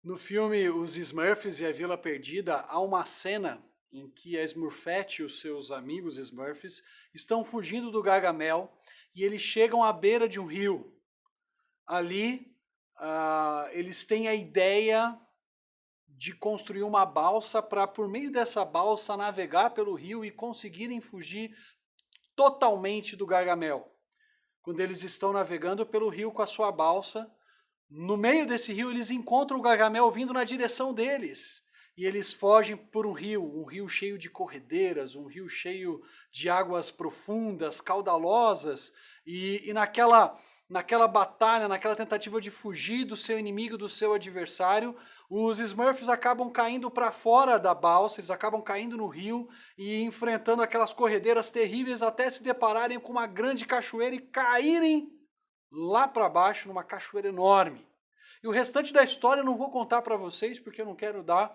No filme Os Smurfs e a Vila Perdida, há uma cena em que a Smurfette e os seus amigos Smurfs estão fugindo do Gargamel e eles chegam à beira de um rio. Ali, eles têm a ideia de construir uma balsa para, por meio dessa balsa, navegar pelo rio e conseguirem fugir totalmente do Gargamel. Quando eles estão navegando pelo rio com a sua balsa, no meio desse rio eles encontram o Gargamel vindo na direção deles. E eles fogem por um rio cheio de corredeiras, um rio cheio de águas profundas, caudalosas. E naquela batalha, naquela tentativa de fugir do seu inimigo, do seu adversário, os Smurfs acabam caindo para fora da balsa, eles acabam caindo no rio e enfrentando aquelas corredeiras terríveis até se depararem com uma grande cachoeira e caírem lá para baixo numa cachoeira enorme. E o restante da história eu não vou contar para vocês porque eu não quero dar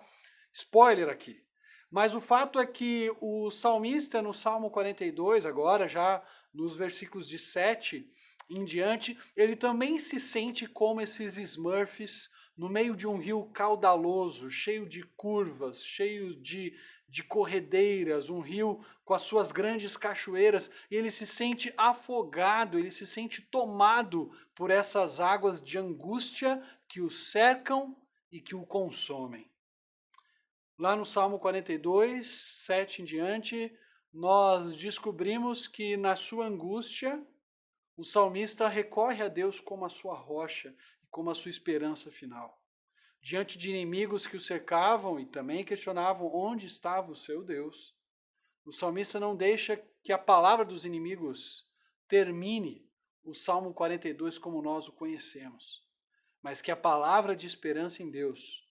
spoiler aqui. Mas o fato é que o salmista no Salmo 42, agora já nos versículos de 7 em diante, ele também se sente como esses Smurfs no meio de um rio caudaloso, cheio de curvas, cheio de corredeiras, um rio com as suas grandes cachoeiras, e ele se sente afogado, ele se sente tomado por essas águas de angústia que o cercam e que o consomem. Lá no Salmo 42, 7 em diante, nós descobrimos que na sua angústia, o salmista recorre a Deus como a sua rocha e como a sua esperança final. Diante de inimigos que o cercavam e também questionavam onde estava o seu Deus, o salmista não deixa que a palavra dos inimigos termine o Salmo 42 como nós o conhecemos, mas que a palavra de esperança em Deus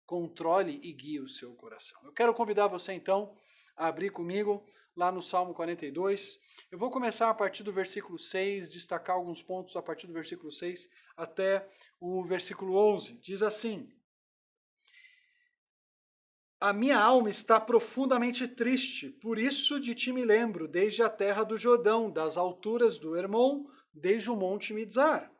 controle e guie o seu coração. Eu quero convidar você então a abrir comigo lá no Salmo 42. Eu vou começar a partir do versículo 6, destacar alguns pontos a partir do versículo 6 até o versículo 11. Diz assim: A minha alma está profundamente triste, por isso de ti me lembro, desde a terra do Jordão, das alturas do Hermon, desde o monte Mizar.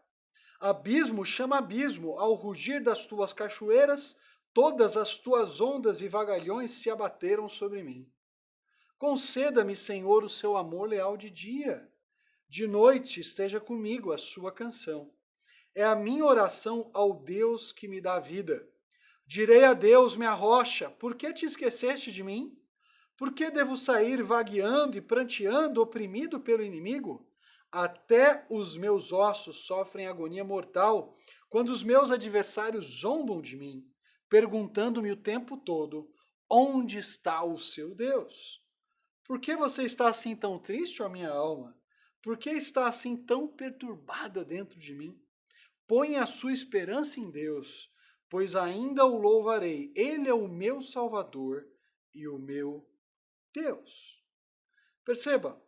Abismo chama abismo, ao rugir das tuas cachoeiras, todas as tuas ondas e vagalhões se abateram sobre mim. Conceda-me, Senhor, o seu amor leal de dia. De noite esteja comigo a sua canção. É a minha oração ao Deus que me dá vida. Direi a Deus, minha rocha, por que te esqueceste de mim? Por que devo sair vagueando e pranteando, oprimido pelo inimigo? Até os meus ossos sofrem agonia mortal, quando os meus adversários zombam de mim, perguntando-me o tempo todo, onde está o seu Deus? Por que você está assim tão triste, ó minha alma? Por que está assim tão perturbada dentro de mim? Põe a sua esperança em Deus, pois ainda o louvarei. Ele é o meu Salvador e o meu Deus. Perceba,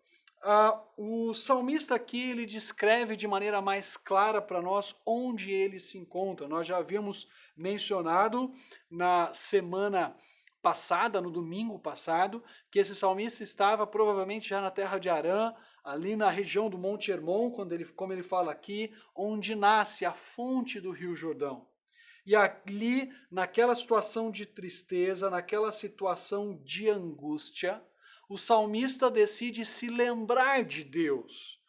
o salmista aqui ele descreve de maneira mais clara para nós onde ele se encontra. Nós já havíamos mencionado na semana passada, no domingo passado, que esse salmista estava provavelmente já na terra de Arã, ali na região do Monte Hermon, como ele fala aqui, onde nasce a fonte do Rio Jordão. E ali, naquela situação de tristeza, naquela situação de angústia, o salmista decide se lembrar de Deus.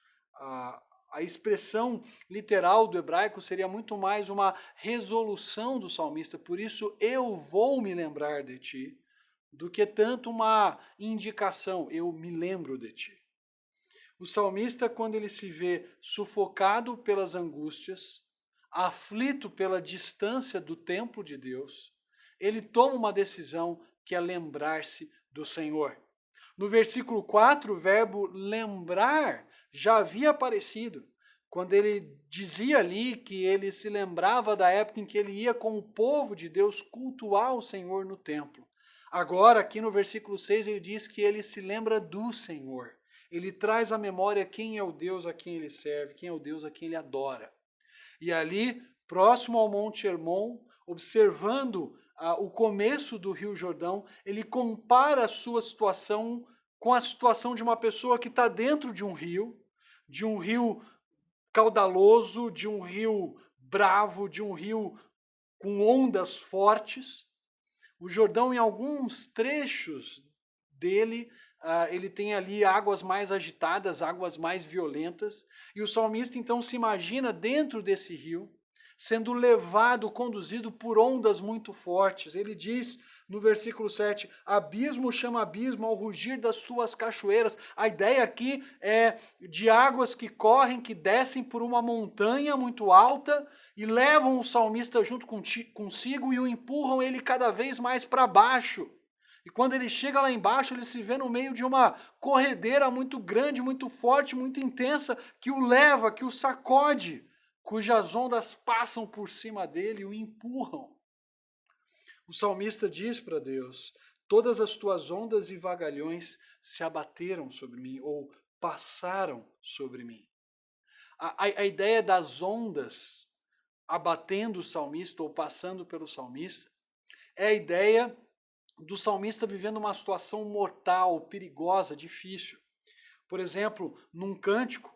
A expressão literal do hebraico seria muito mais uma resolução do salmista, por isso eu vou me lembrar de ti, do que tanto uma indicação, eu me lembro de ti. O salmista, quando ele se vê sufocado pelas angústias, aflito pela distância do templo de Deus, ele toma uma decisão que é lembrar-se do Senhor. No versículo 4, o verbo lembrar já havia aparecido, quando ele dizia ali que ele se lembrava da época em que ele ia com o povo de Deus cultuar o Senhor no templo. Agora, aqui no versículo 6, ele diz que ele se lembra do Senhor. Ele traz à memória quem é o Deus a quem ele serve, quem é o Deus a quem ele adora. E ali, próximo ao Monte Hermon, observando o começo do Rio Jordão, ele compara a sua situação com a situação de uma pessoa que está dentro de um rio caudaloso, de um rio bravo, de um rio com ondas fortes. O Jordão, em alguns trechos dele, ele tem ali águas mais agitadas, águas mais violentas, e o salmista então se imagina dentro desse rio, sendo levado, conduzido por ondas muito fortes. Ele diz no versículo 7, abismo chama abismo ao rugir das suas cachoeiras. A ideia aqui é de águas que correm, que descem por uma montanha muito alta e levam o salmista junto consigo e o empurram ele cada vez mais para baixo. E quando ele chega lá embaixo, ele se vê no meio de uma corredeira muito grande, muito forte, muito intensa, que o leva, que o sacode, cujas ondas passam por cima dele e o empurram. O salmista diz para Deus, todas as tuas ondas e vagalhões se abateram sobre mim, ou passaram sobre mim. A ideia das ondas abatendo o salmista, ou passando pelo salmista, é a ideia do salmista vivendo uma situação mortal, perigosa, difícil. Por exemplo, num cântico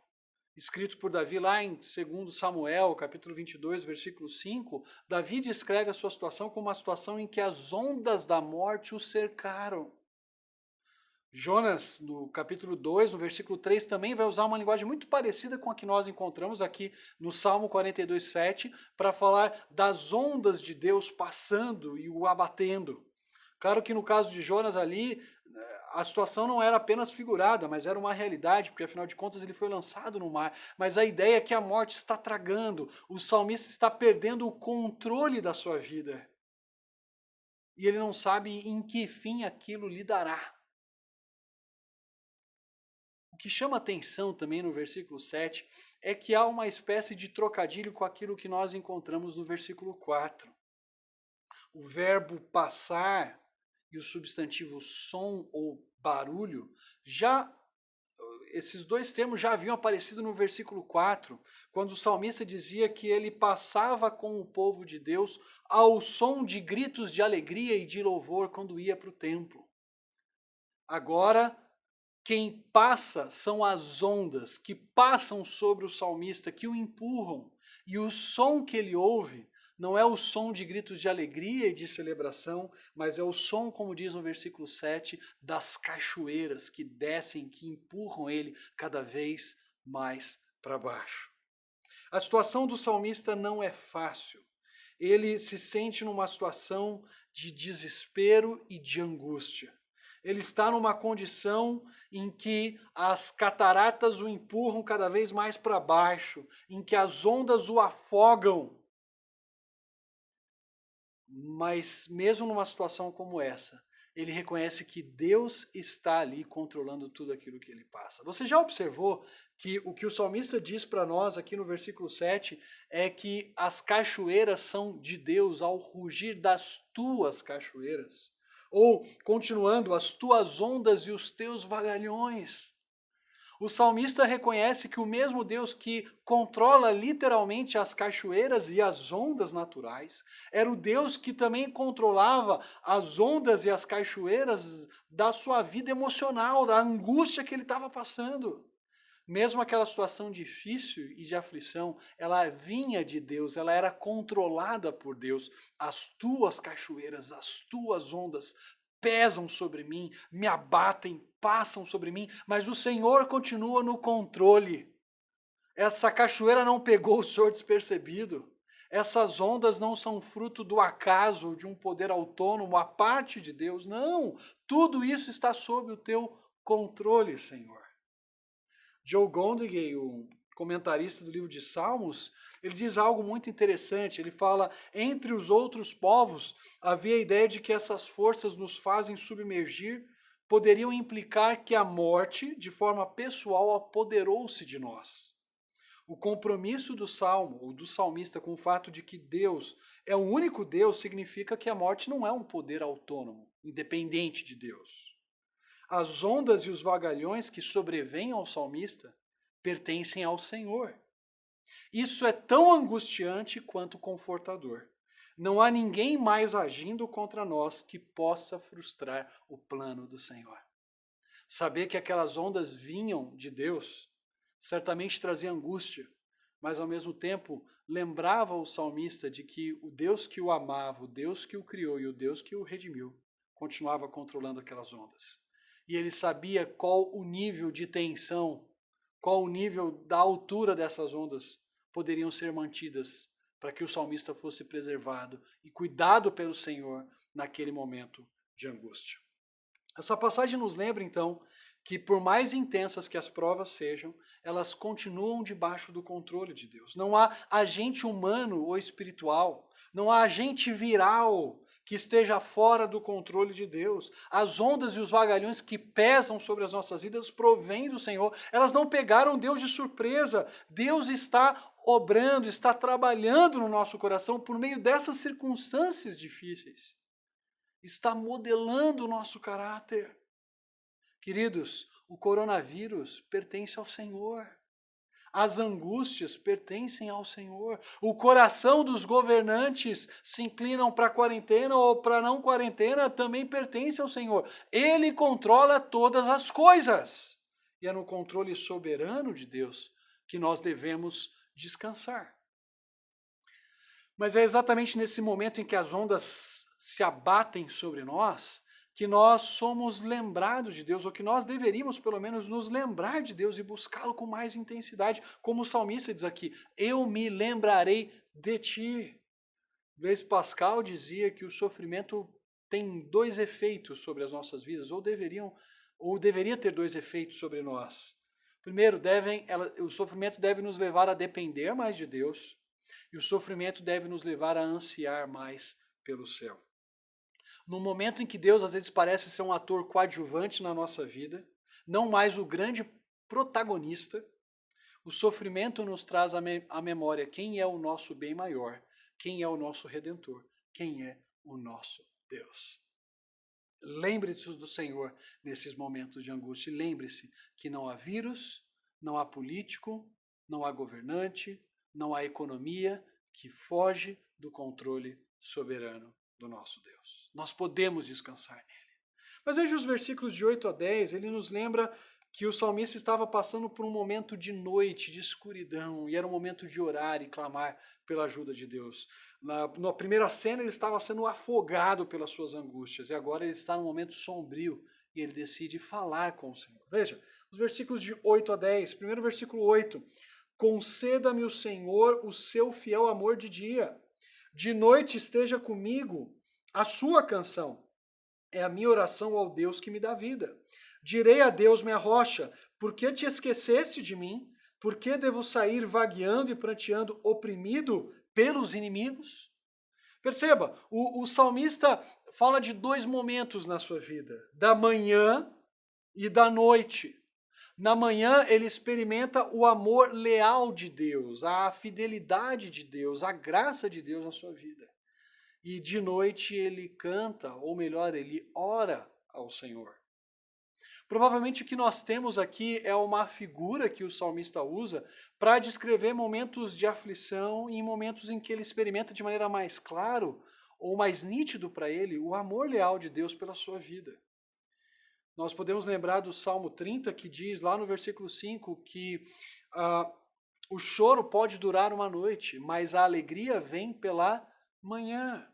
escrito por Davi lá em 2 Samuel, capítulo 22, versículo 5, Davi descreve a sua situação como uma situação em que as ondas da morte o cercaram. Jonas, no capítulo 2, no versículo 3, também vai usar uma linguagem muito parecida com a que nós encontramos aqui no Salmo 42, 7, para falar das ondas de Deus passando e o abatendo. Claro que no caso de Jonas ali, a situação não era apenas figurada, mas era uma realidade, porque afinal de contas ele foi lançado no mar. Mas a ideia é que a morte está tragando, o salmista está perdendo o controle da sua vida. E ele não sabe em que fim aquilo lhe dará. O que chama atenção também no versículo 7 é que há uma espécie de trocadilho com aquilo que nós encontramos no versículo 4. O verbo passar e o substantivo som ou barulho, esses dois termos já haviam aparecido no versículo 4, quando o salmista dizia que ele passava com o povo de Deus ao som de gritos de alegria e de louvor quando ia para o templo. Agora, quem passa são as ondas que passam sobre o salmista, que o empurram, e o som que ele ouve não é o som de gritos de alegria e de celebração, mas é o som, como diz no versículo 7, das cachoeiras que descem, que empurram ele cada vez mais para baixo. A situação do salmista não é fácil. Ele se sente numa situação de desespero e de angústia. Ele está numa condição em que as cataratas o empurram cada vez mais para baixo, em que as ondas o afogam. Mas mesmo numa situação como essa, ele reconhece que Deus está ali controlando tudo aquilo que ele passa. Você já observou que o que o salmista diz para nós aqui no versículo 7 é que as cachoeiras são de Deus ao rugir das tuas cachoeiras? Ou, continuando, as tuas ondas e os teus vagalhões. O salmista reconhece que o mesmo Deus que controla literalmente as cachoeiras e as ondas naturais, era o Deus que também controlava as ondas e as cachoeiras da sua vida emocional, da angústia que ele estava passando. Mesmo aquela situação difícil e de aflição, ela vinha de Deus, ela era controlada por Deus. As tuas cachoeiras, as tuas ondas pesam sobre mim, me abatem, passam sobre mim, mas o Senhor continua no controle. Essa cachoeira não pegou o Senhor despercebido. Essas ondas não são fruto do acaso, de um poder autônomo, à parte de Deus. Não, tudo isso está sob o teu controle, Senhor. Joe Gondigay, o comentarista do livro de Salmos, ele diz algo muito interessante. Ele fala, entre os outros povos, havia a ideia de que essas forças nos fazem submergir, poderiam implicar que a morte, de forma pessoal, apoderou-se de nós. O compromisso do salmo, ou do salmista, com o fato de que Deus é o único Deus, significa que a morte não é um poder autônomo, independente de Deus. As ondas e os vagalhões que sobrevêm ao salmista pertencem ao Senhor. Isso é tão angustiante quanto confortador. Não há ninguém mais agindo contra nós que possa frustrar o plano do Senhor. Saber que aquelas ondas vinham de Deus certamente trazia angústia, mas ao mesmo tempo lembrava o salmista de que o Deus que o amava, o Deus que o criou e o Deus que o redimiu, continuava controlando aquelas ondas. E ele sabia qual o nível de tensão, qual o nível da altura dessas ondas poderiam ser mantidas para que o salmista fosse preservado e cuidado pelo Senhor naquele momento de angústia. Essa passagem nos lembra, então, que por mais intensas que as provas sejam, elas continuam debaixo do controle de Deus. Não há agente humano ou espiritual, não há agente viral que esteja fora do controle de Deus. As ondas e os vagalhões que pesam sobre as nossas vidas provêm do Senhor. Elas não pegaram Deus de surpresa. Deus está obrando, está trabalhando no nosso coração por meio dessas circunstâncias difíceis. Está modelando o nosso caráter. Queridos, o coronavírus pertence ao Senhor. As angústias pertencem ao Senhor. O coração dos governantes se inclinam para a quarentena ou para a não quarentena também pertence ao Senhor. Ele controla todas as coisas. E é no controle soberano de Deus que nós devemos descansar. Mas é exatamente nesse momento em que as ondas se abatem sobre nós, que nós somos lembrados de Deus, ou que nós deveríamos pelo menos nos lembrar de Deus e buscá-lo com mais intensidade, como o salmista diz aqui, eu me lembrarei de ti. Blaise Pascal dizia que o sofrimento tem dois efeitos sobre as nossas vidas, ou deveria ter dois efeitos sobre nós. Primeiro, o sofrimento deve nos levar a depender mais de Deus, e o sofrimento deve nos levar a ansiar mais pelo céu. No momento em que Deus às vezes parece ser um ator coadjuvante na nossa vida, não mais o grande protagonista, o sofrimento nos traz à memória quem é o nosso bem maior, quem é o nosso Redentor, quem é o nosso Deus. Lembre-se do Senhor nesses momentos de angústia e lembre-se que não há vírus, não há político, não há governante, não há economia que foge do controle soberano do nosso Deus. Nós podemos descansar nele. Mas veja os versículos de 8 a 10, ele nos lembra que o salmista estava passando por um momento de noite, de escuridão, e era um momento de orar e clamar pela ajuda de Deus. Na primeira cena ele estava sendo afogado pelas suas angústias, e agora ele está num momento sombrio, e ele decide falar com o Senhor. Veja, os versículos de 8 a 10, primeiro versículo 8, conceda-me o Senhor o seu fiel amor de dia, de noite esteja comigo a sua canção. É a minha oração ao Deus que me dá vida. Direi a Deus, minha rocha, por que te esqueceste de mim? Por que devo sair vagueando e pranteando, oprimido pelos inimigos? Perceba, o salmista fala de dois momentos na sua vida, da manhã e da noite. Na manhã ele experimenta o amor leal de Deus, a fidelidade de Deus, a graça de Deus na sua vida. E de noite ele canta, ou melhor, ele ora ao Senhor. Provavelmente o que nós temos aqui é uma figura que o salmista usa para descrever momentos de aflição e momentos em que ele experimenta de maneira mais claro ou mais nítido para ele o amor leal de Deus pela sua vida. Nós podemos lembrar do Salmo 30, que diz lá no versículo 5 que o choro pode durar uma noite, mas a alegria vem pela manhã.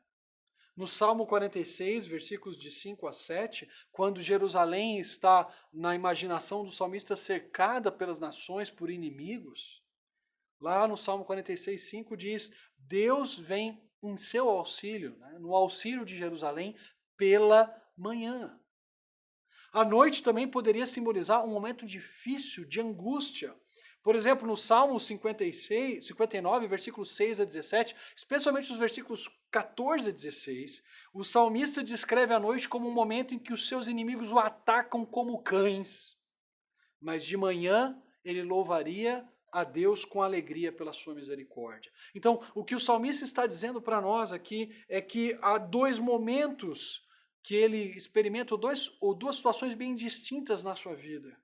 No Salmo 46, versículos de 5 a 7, quando Jerusalém está, na imaginação do salmista, cercada pelas nações por inimigos, lá no Salmo 46, 5 diz, Deus vem em seu auxílio, né, no auxílio de Jerusalém, pela manhã. A noite também poderia simbolizar um momento difícil, de angústia. Por exemplo, no Salmo 59, versículos 6 a 17, especialmente os versículos 14 a 16, o salmista descreve a noite como um momento em que os seus inimigos o atacam como cães. Mas de manhã ele louvaria a Deus com alegria pela sua misericórdia. Então, o que o salmista está dizendo para nós aqui é que há dois momentos que ele experimenta, ou duas situações bem distintas na sua vida.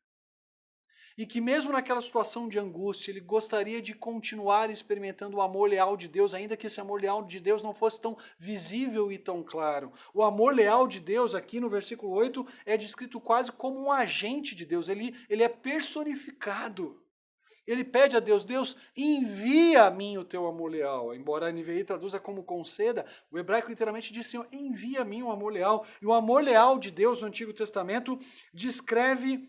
E que mesmo naquela situação de angústia, ele gostaria de continuar experimentando o amor leal de Deus, ainda que esse amor leal de Deus não fosse tão visível e tão claro. O amor leal de Deus, aqui no versículo 8, é descrito quase como um agente de Deus, ele é personificado. Ele pede a Deus, Deus, envia a mim o teu amor leal. Embora a NVI traduza como conceda, o hebraico literalmente diz, Senhor, envia a mim o amor leal. E o amor leal de Deus no Antigo Testamento descreve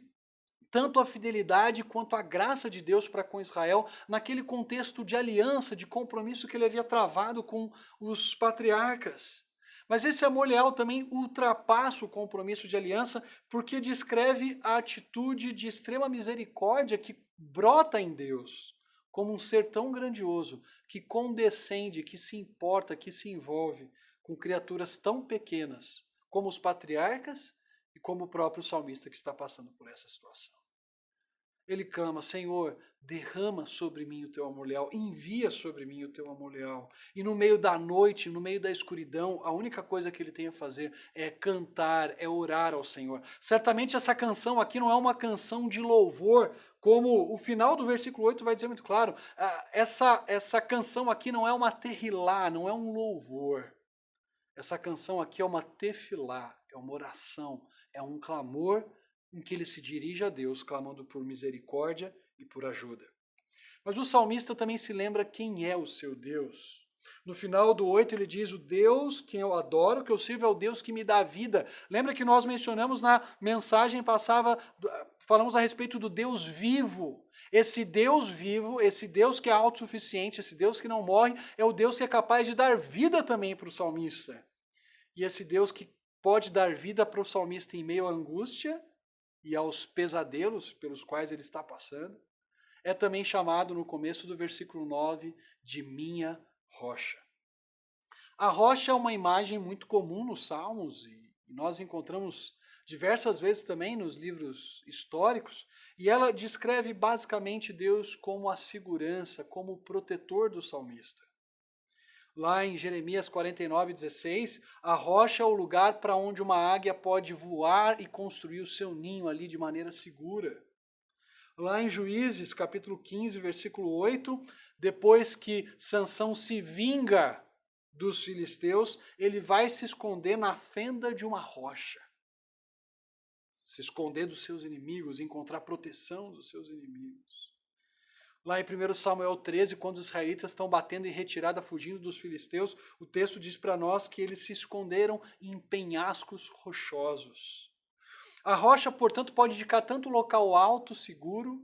tanto a fidelidade quanto a graça de Deus para com Israel, naquele contexto de aliança, de compromisso que ele havia travado com os patriarcas. Mas esse amor leal também ultrapassa o compromisso de aliança, porque descreve a atitude de extrema misericórdia que brota em Deus, como um ser tão grandioso, que condescende, que se importa, que se envolve com criaturas tão pequenas, como os patriarcas e como o próprio salmista que está passando por essa situação. Ele clama, Senhor, derrama sobre mim o teu amor leal, envia sobre mim o teu amor leal. E no meio da noite, no meio da escuridão, a única coisa que ele tem a fazer é cantar, é orar ao Senhor. Certamente essa canção aqui não é uma canção de louvor, como o final do versículo 8 vai dizer muito claro. Essa canção aqui não é uma terrilá, não é um louvor. Essa canção aqui é uma tefilá, é uma oração, é um clamor em que ele se dirige a Deus, clamando por misericórdia e por ajuda. Mas o salmista também se lembra quem é o seu Deus. No final do 8 ele diz, o Deus que eu adoro, que eu sirvo, é o Deus que me dá vida. Lembra que nós mencionamos na mensagem passada, falamos a respeito do Deus vivo. Esse Deus vivo, esse Deus que é autossuficiente, esse Deus que não morre, é o Deus que é capaz de dar vida também para o salmista. E esse Deus que pode dar vida para o salmista em meio à angústia e aos pesadelos pelos quais ele está passando, é também chamado no começo do versículo 9 de minha rocha. A rocha é uma imagem muito comum nos Salmos e nós encontramos diversas vezes também nos livros históricos, e ela descreve basicamente Deus como a segurança, como o protetor do salmista. Lá em Jeremias 49:16, a rocha é o lugar para onde uma águia pode voar e construir o seu ninho ali de maneira segura. Lá em Juízes, capítulo 15, versículo 8, depois que Sansão se vinga dos filisteus, ele vai se esconder na fenda de uma rocha. Se esconder dos seus inimigos, encontrar proteção dos seus inimigos. Lá em 1 Samuel 13, quando os israelitas estão batendo em retirada, fugindo dos filisteus, o texto diz para nós que eles se esconderam em penhascos rochosos. A rocha, portanto, pode indicar tanto um local alto, seguro,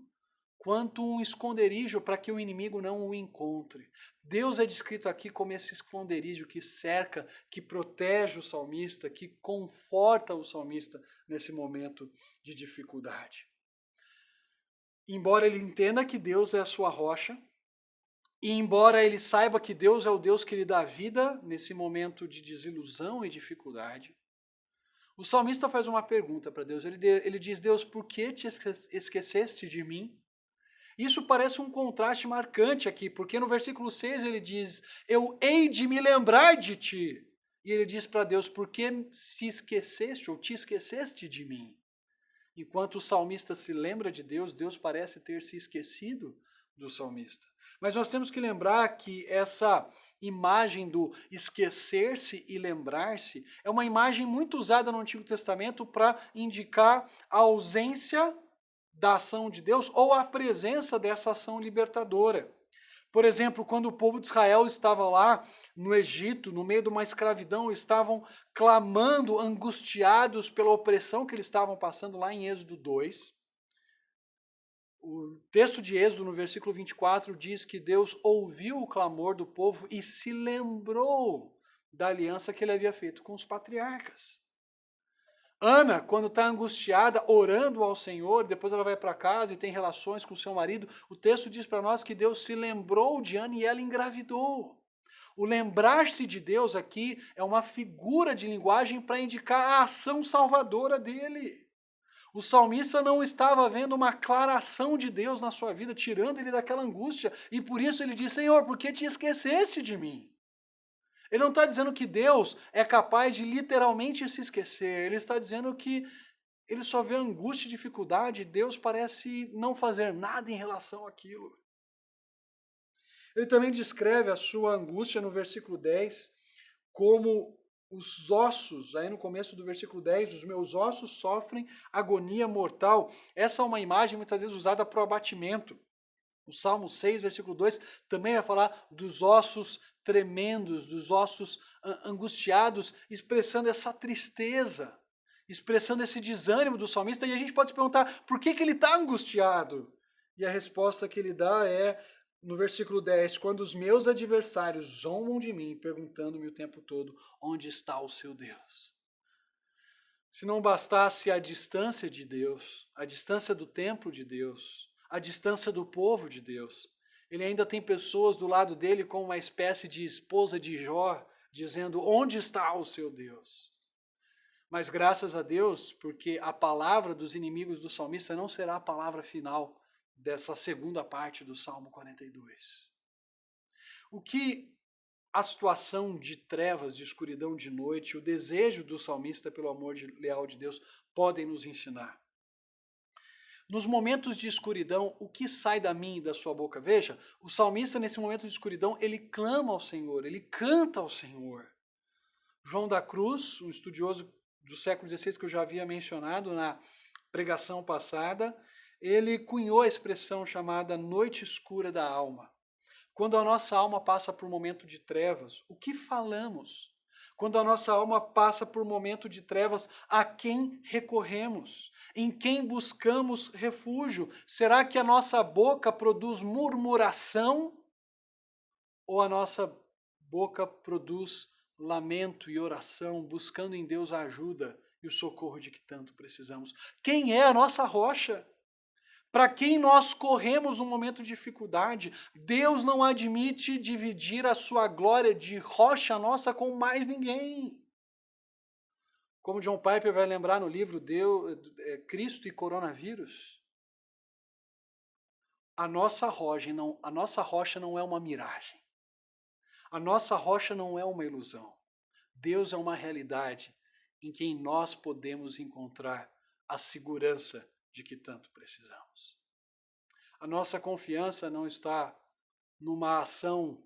quanto um esconderijo para que o inimigo não o encontre. Deus é descrito aqui como esse esconderijo que cerca, que protege o salmista, que conforta o salmista nesse momento de dificuldade. Embora ele entenda que Deus é a sua rocha, e embora ele saiba que Deus é o Deus que lhe dá vida nesse momento de desilusão e dificuldade, o salmista faz uma pergunta para Deus. Ele diz, Deus, por que te esqueceste de mim? Isso parece um contraste marcante aqui, porque no versículo 6 ele diz, eu hei de me lembrar de ti. E ele diz para Deus, por que se esqueceste ou te esqueceste de mim? Enquanto o salmista se lembra de Deus, Deus parece ter se esquecido do salmista. Mas nós temos que lembrar que essa imagem do esquecer-se e lembrar-se é uma imagem muito usada no Antigo Testamento para indicar a ausência da ação de Deus ou a presença dessa ação libertadora. Por exemplo, quando o povo de Israel estava lá no Egito, no meio de uma escravidão, estavam clamando, angustiados pela opressão que eles estavam passando lá em Êxodo 2. O texto de Êxodo, no versículo 24, diz que Deus ouviu o clamor do povo e se lembrou da aliança que ele havia feito com os patriarcas. Ana, quando está angustiada, orando ao Senhor, depois ela vai para casa e tem relações com seu marido, o texto diz para nós que Deus se lembrou de Ana e ela engravidou. O lembrar-se de Deus aqui é uma figura de linguagem para indicar a ação salvadora dele. O salmista não estava vendo uma clara ação de Deus na sua vida, tirando ele daquela angústia, e por isso ele diz, Senhor, por que te esqueceste de mim? Ele não está dizendo que Deus é capaz de literalmente se esquecer. Ele está dizendo que ele só vê angústia e dificuldade. Deus parece não fazer nada em relação àquilo. Ele também descreve a sua angústia no versículo 10 como os ossos, aí no começo do versículo 10, os meus ossos sofrem agonia mortal. Essa é uma imagem muitas vezes usada para o abatimento. O Salmo 6, versículo 2, também vai falar dos ossos tremendos, dos ossos angustiados, expressando essa tristeza, expressando esse desânimo do salmista. E a gente pode se perguntar, por que ele está angustiado? E a resposta que ele dá é, no versículo 10, quando os meus adversários zombam de mim, perguntando-me o tempo todo, onde está o seu Deus? Se não bastasse a distância de Deus, a distância do templo de Deus, a distância do povo de Deus, ele ainda tem pessoas do lado dele como uma espécie de esposa de Jó, dizendo, onde está o seu Deus? Mas graças a Deus, porque a palavra dos inimigos do salmista não será a palavra final dessa segunda parte do Salmo 42. O que a situação de trevas, de escuridão de noite, o desejo do salmista pelo amor leal de Deus podem nos ensinar? Nos momentos de escuridão, o que sai da minha e da sua boca? Veja, o salmista nesse momento de escuridão, ele clama ao Senhor, ele canta ao Senhor. João da Cruz, um estudioso do século XVI que eu já havia mencionado na pregação passada, ele cunhou a expressão chamada noite escura da alma. Quando a nossa alma passa por um momento de trevas, o que falamos? Quando a nossa alma passa por um momento de trevas, a quem recorremos? Em quem buscamos refúgio? Será que a nossa boca produz murmuração? Ou a nossa boca produz lamento e oração, buscando em Deus a ajuda e o socorro de que tanto precisamos? Quem é a nossa rocha? Para quem nós corremos no momento de dificuldade? Deus não admite dividir a sua glória de rocha nossa com mais ninguém. Como John Piper vai lembrar no livro Cristo e Coronavírus, a nossa rocha não é uma miragem. A nossa rocha não é uma ilusão. Deus é uma realidade em quem nós podemos encontrar a segurança de que tanto precisamos. A nossa confiança não está numa ação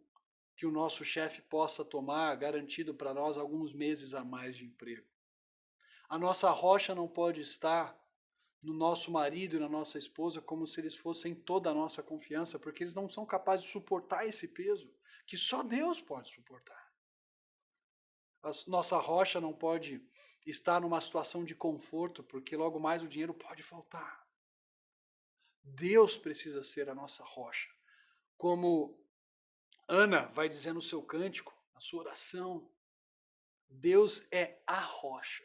que o nosso chefe possa tomar, garantido para nós alguns meses a mais de emprego. A nossa rocha não pode estar no nosso marido e na nossa esposa como se eles fossem toda a nossa confiança, porque eles não são capazes de suportar esse peso que só Deus pode suportar. A nossa rocha não pode estar numa situação de conforto, porque logo mais o dinheiro pode faltar. Deus precisa ser a nossa rocha. Como Ana vai dizer no seu cântico, na sua oração, Deus é a rocha,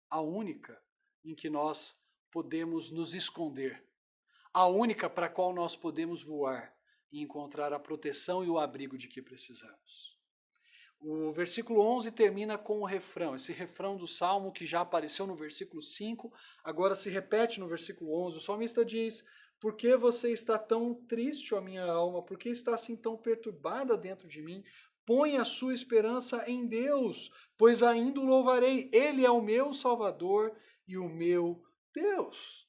a única em que nós podemos nos esconder, a única para a qual nós podemos voar e encontrar a proteção e o abrigo de que precisamos. O versículo 11 termina com o refrão, esse refrão do Salmo que já apareceu no versículo 5, agora se repete no versículo 11. O salmista diz, por que você está tão triste, ó minha alma? Por que está assim tão perturbada dentro de mim? Põe a sua esperança em Deus, pois ainda o louvarei. Ele é o meu Salvador e o meu Deus.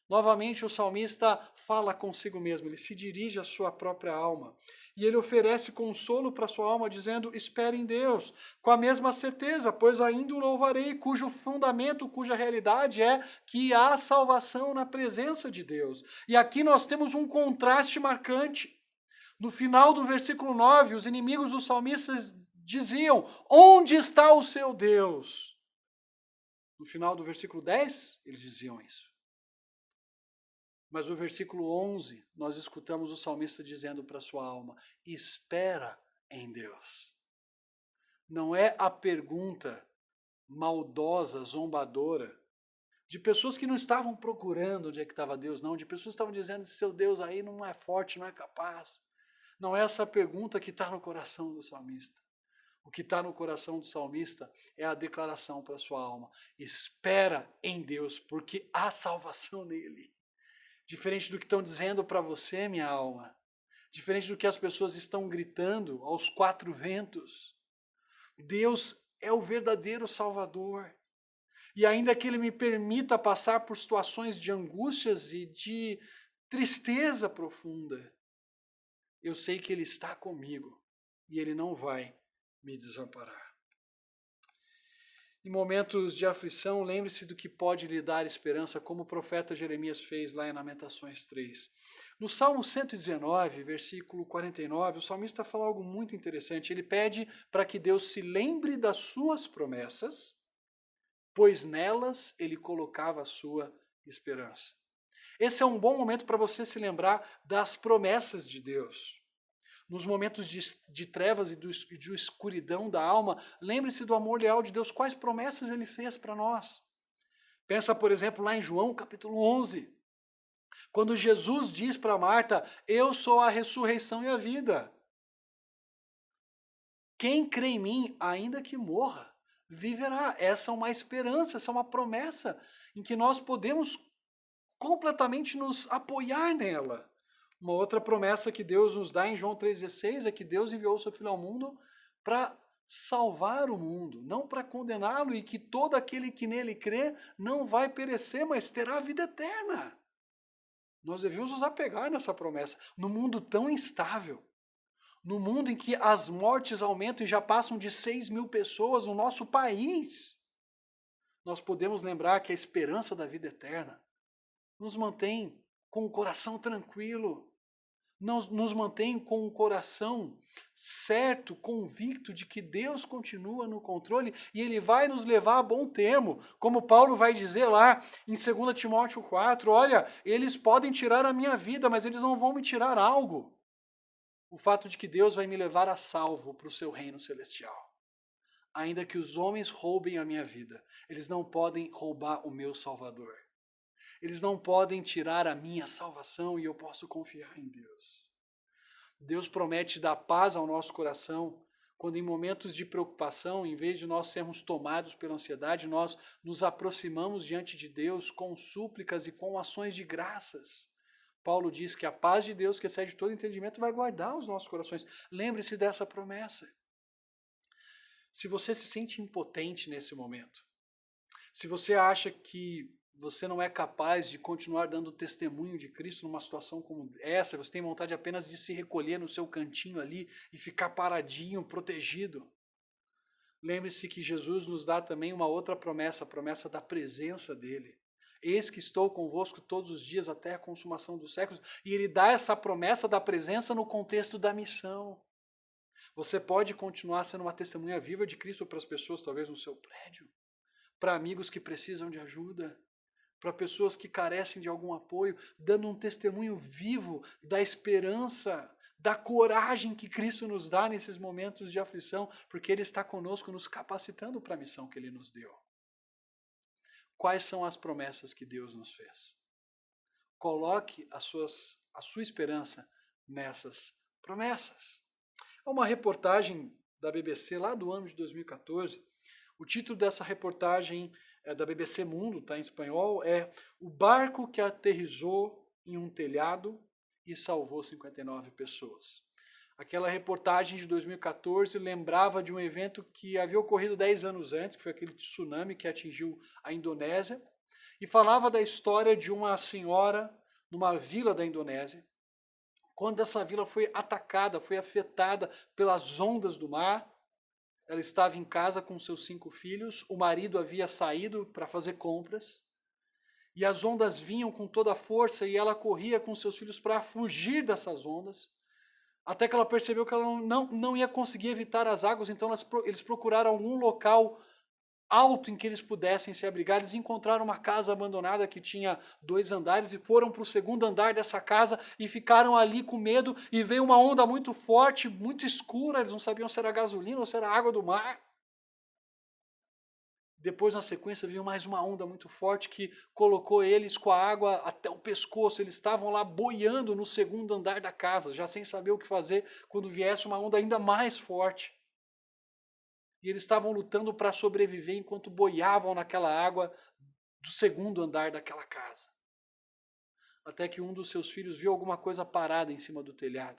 Novamente o salmista fala consigo mesmo, ele se dirige à sua própria alma. E ele oferece consolo para sua alma, dizendo, espere em Deus, com a mesma certeza, pois ainda o louvarei, cujo fundamento, cuja realidade é que há salvação na presença de Deus. E aqui nós temos um contraste marcante. No final do versículo 9, os inimigos dos salmistas diziam, onde está o seu Deus? No final do versículo 10, eles diziam isso. Mas no versículo 11, nós escutamos o salmista dizendo para sua alma, espera em Deus. Não é a pergunta maldosa, zombadora, de pessoas que não estavam procurando onde é que estava Deus, não, de pessoas que estavam dizendo, seu Deus aí não é forte, não é capaz. Não é essa pergunta que está no coração do salmista. O que está no coração do salmista é a declaração para sua alma, espera em Deus, porque há salvação nele. Diferente do que estão dizendo para você, minha alma. Diferente do que as pessoas estão gritando aos quatro ventos. Deus é o verdadeiro Salvador. E ainda que Ele me permita passar por situações de angústias e de tristeza profunda, eu sei que Ele está comigo e Ele não vai me desamparar. Em momentos de aflição, lembre-se do que pode lhe dar esperança, como o profeta Jeremias fez lá em Lamentações 3. No Salmo 119, versículo 49, o salmista fala algo muito interessante. Ele pede para que Deus se lembre das suas promessas, pois nelas ele colocava a sua esperança. Esse é um bom momento para você se lembrar das promessas de Deus. Nos momentos de trevas e de escuridão da alma, lembre-se do amor leal de Deus, quais promessas ele fez para nós. Pensa, por exemplo, lá em João capítulo 11, quando Jesus diz para Marta, eu sou a ressurreição e a vida. Quem crê em mim, ainda que morra, viverá. Essa é uma esperança, essa é uma promessa em que nós podemos completamente nos apoiar nela. Uma outra promessa que Deus nos dá em João 3,16 é que Deus enviou o seu Filho ao mundo para salvar o mundo, não para condená-lo, e que todo aquele que nele crê não vai perecer, mas terá a vida eterna. Nós devemos nos apegar nessa promessa. No mundo tão instável, no mundo em que as mortes aumentam e já passam de 6.000 pessoas no nosso país, nós podemos lembrar que a esperança da vida eterna nos mantém com o coração tranquilo, nos mantém com o coração certo, convicto de que Deus continua no controle e Ele vai nos levar a bom termo. Como Paulo vai dizer lá em 2 Timóteo 4, olha, eles podem tirar a minha vida, mas eles não vão me tirar algo. O fato de que Deus vai me levar a salvo para o seu reino celestial. Ainda que os homens roubem a minha vida, eles não podem roubar o meu Salvador. Eles não podem tirar a minha salvação e eu posso confiar em Deus. Deus promete dar paz ao nosso coração quando em momentos de preocupação, em vez de nós sermos tomados pela ansiedade, nós nos aproximamos diante de Deus com súplicas e com ações de graças. Paulo diz que a paz de Deus, que excede todo entendimento, vai guardar os nossos corações. Lembre-se dessa promessa. Se você se sente impotente nesse momento, se você acha que você não é capaz de continuar dando testemunho de Cristo numa situação como essa, você tem vontade apenas de se recolher no seu cantinho ali e ficar paradinho, protegido. Lembre-se que Jesus nos dá também uma outra promessa, a promessa da presença dele. Eis que estou convosco todos os dias até a consumação dos séculos. E ele dá essa promessa da presença no contexto da missão. Você pode continuar sendo uma testemunha viva de Cristo para as pessoas, talvez no seu prédio, para amigos que precisam de ajuda, para pessoas que carecem de algum apoio, dando um testemunho vivo da esperança, da coragem que Cristo nos dá nesses momentos de aflição, porque Ele está conosco, nos capacitando para a missão que Ele nos deu. Quais são as promessas que Deus nos fez? Coloque a sua esperança nessas promessas. Há uma reportagem da BBC lá do ano de 2014. O título dessa reportagem da BBC Mundo, está em espanhol, é O Barco que Aterrissou em um Telhado e Salvou 59 Pessoas. Aquela reportagem de 2014 lembrava de um evento que havia ocorrido 10 anos antes, que foi aquele tsunami que atingiu a Indonésia, e falava da história de uma senhora numa vila da Indonésia, quando essa vila foi atacada, foi afetada pelas ondas do mar. Ela estava em casa com seus 5 filhos, o marido havia saído para fazer compras, e as ondas vinham com toda a força e ela corria com seus filhos para fugir dessas ondas, até que ela percebeu que ela não ia conseguir evitar as águas, então eles procuraram algum local alto em que eles pudessem se abrigar. Eles encontraram uma casa abandonada que tinha 2 andares e foram para o 2º andar dessa casa e ficaram ali com medo, e veio uma onda muito forte, muito escura, eles não sabiam se era gasolina ou se era água do mar. Depois, na sequência, veio mais uma onda muito forte que colocou eles com a água até o pescoço. Eles estavam lá boiando no 2º andar da casa, já sem saber o que fazer quando viesse uma onda ainda mais forte. E eles estavam lutando para sobreviver enquanto boiavam naquela água do 2º andar daquela casa. Até que um dos seus filhos viu alguma coisa parada em cima do telhado.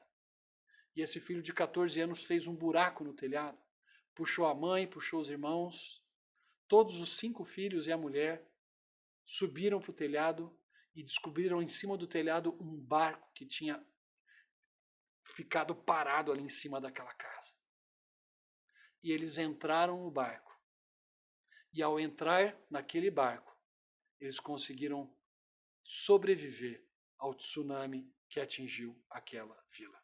E esse filho de 14 anos fez um buraco no telhado. Puxou a mãe, puxou os irmãos. Todos os 5 filhos e a mulher subiram para o telhado e descobriram em cima do telhado um barco que tinha ficado parado ali em cima daquela casa. E eles entraram no barco. E ao entrar naquele barco, eles conseguiram sobreviver ao tsunami que atingiu aquela vila.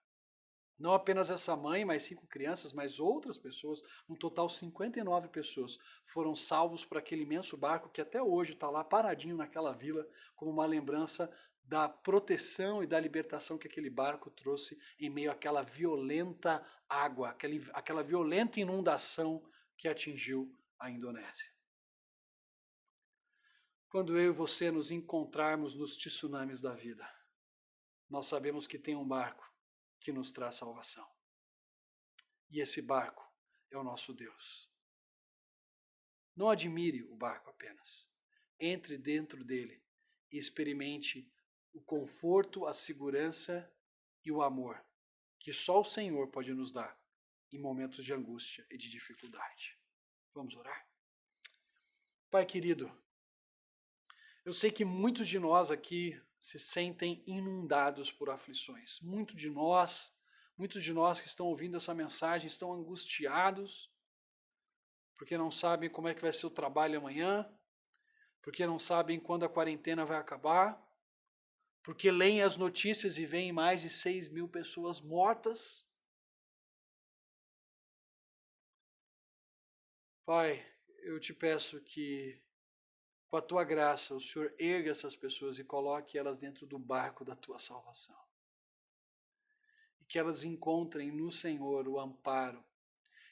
Não apenas essa mãe, mais 5 crianças, mas outras pessoas, um total 59 pessoas, foram salvos por aquele imenso barco que até hoje está lá paradinho naquela vila, como uma lembrança da proteção e da libertação que aquele barco trouxe em meio àquela violenta água, aquela violenta inundação que atingiu a Indonésia. Quando eu e você nos encontrarmos nos tsunamis da vida, nós sabemos que tem um barco que nos traz salvação. E esse barco é o nosso Deus. Não admire o barco apenas. Entre dentro dele e experimente o conforto, a segurança e o amor que só o Senhor pode nos dar em momentos de angústia e de dificuldade. Vamos orar? Pai querido, eu sei que muitos de nós aqui se sentem inundados por aflições. Muitos de nós que estão ouvindo essa mensagem estão angustiados, porque não sabem como é que vai ser o trabalho amanhã, porque não sabem quando a quarentena vai acabar, porque leem as notícias e veem mais de 6.000 pessoas mortas. Pai, eu te peço que, com a tua graça, o Senhor erga essas pessoas e coloque elas dentro do barco da tua salvação. E que elas encontrem no Senhor o amparo.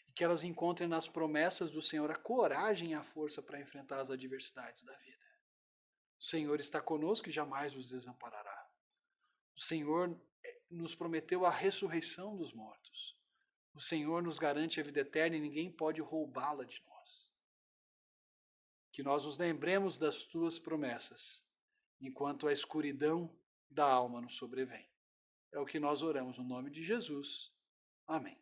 E que elas encontrem nas promessas do Senhor a coragem e a força para enfrentar as adversidades da vida. O Senhor está conosco e jamais os desamparará. O Senhor nos prometeu a ressurreição dos mortos. O Senhor nos garante a vida eterna e ninguém pode roubá-la de nós. Que nós nos lembremos das tuas promessas, enquanto a escuridão da alma nos sobrevém. É o que nós oramos no nome de Jesus. Amém.